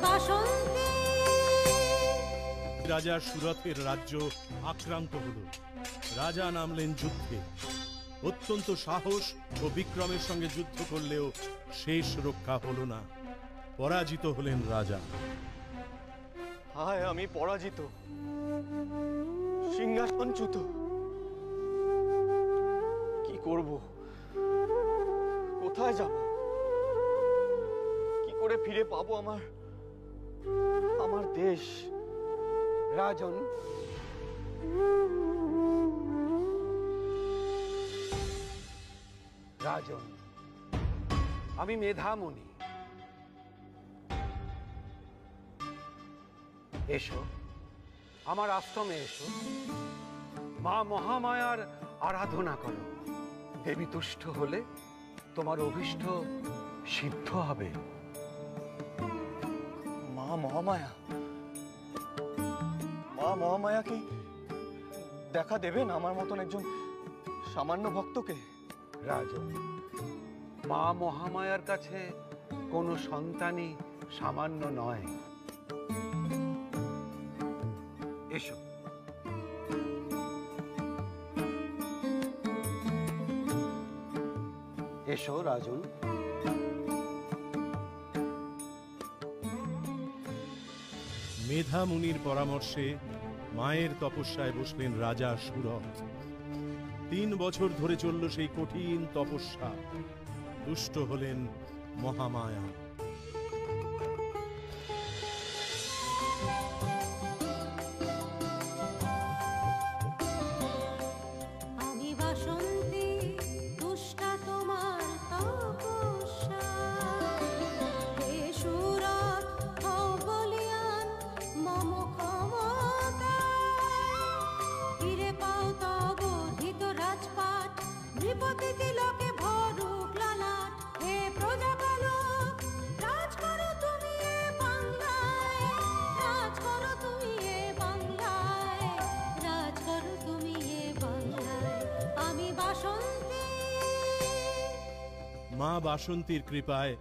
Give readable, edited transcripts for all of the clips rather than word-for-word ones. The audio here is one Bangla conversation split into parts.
বাসন্তী। রাজা সুরথের রাজ্য আক্রান্ত হল। রাজা নামলেন যুদ্ধে। অত্যন্ত সাহস ও বিক্রমের সঙ্গে যুদ্ধ করলেও শেষ রক্ষা হল না। পরাজিত হলেন রাজা। হায়, আমি পরাজিত, সিংহাসনচ্যুত। কি করব? কোথায় যাব? কি করে ফিরে পাবো আমার দেশ? রাজন, রাজন, আমি মেধামণি। এসো, আমার আশ্রমে এসো। মা মহামায়ার আরাধনা করো। দেবী তুষ্ট হলে তোমার অভীষ্ট সিদ্ধ হবে। মা মহামায়া, মা মহামায়া কি দেখা দেবেন আমার মতন একজন সামান্য ভক্তকে? রাজন, মা মহামায়ার কাছে কোনো সন্তানই সামান্য নয়। এসো। এসো রাজন। মেধা মুনির পরামর্শে মায়ের তপস্যায় বসলেন রাজা সুরথ। 3 বছর ধরে চলল সেই কঠিন তপস্যা। দুষ্ট হলেন মহামায়া। আমি বাসন্তী, দুষ্টা তোমার তপস্যা। হে সুরথ, হও বলিয়ান মম ক্ষমতা। ফিরে পাও তব ধৃত রাজপাট, নৃপতি তিলকে ভরুক ললাট। হে প্রজাপালক, রাজ করো তুমি এ বাংলায়, রাজ করো তুমি এ বাংলায়, রাজ করো তুমি এ বাংলায়। আমি বাসন্তী। মা বাসন্তীর কৃপায়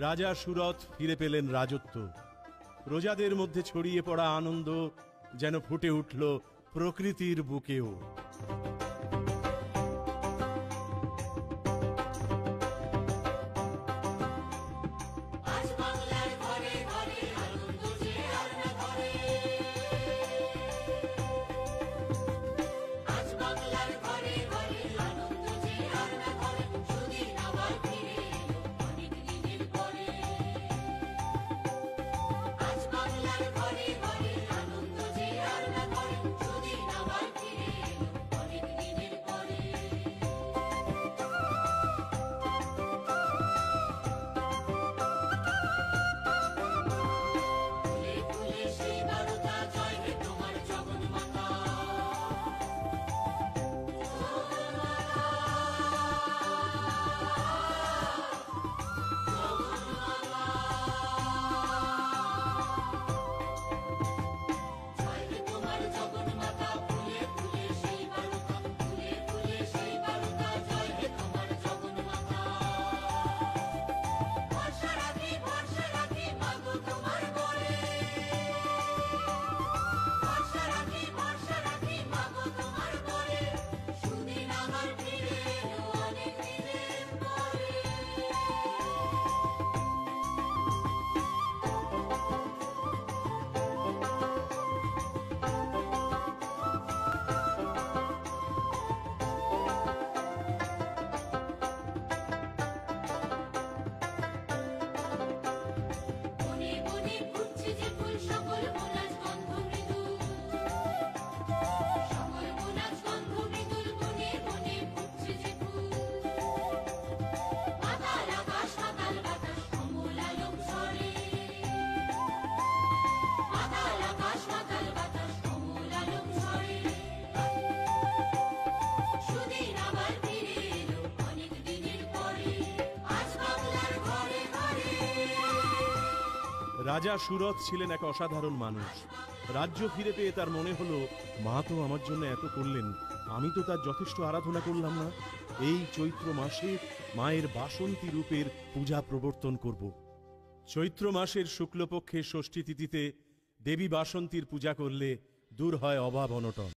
রাজা সুরথ ফিরে পেলেন রাজত্ব। প্রজাদের মধ্যে ছড়িয়ে পড়া আনন্দ যেন ফুটে উঠল প্রকৃতির বুকেও। রাজা সুরথ ছিলেন এক অসাধারণ মানুষ। রাজ্য ফিরে পেয়ে তার মনে হলো, মা তো আমার জন্য এত করলেন, আমি তো তার যথেষ্ট আরাধনা করলাম না। এই চৈত্র মাসে মায়ের বাসন্তী রূপের পূজা প্রবর্তন করব। চৈত্র মাসের শুক্লপক্ষের ষষ্ঠী তিথিতে দেবী বাসন্তীর পূজা করলে দূর হয় অভাব অনটন।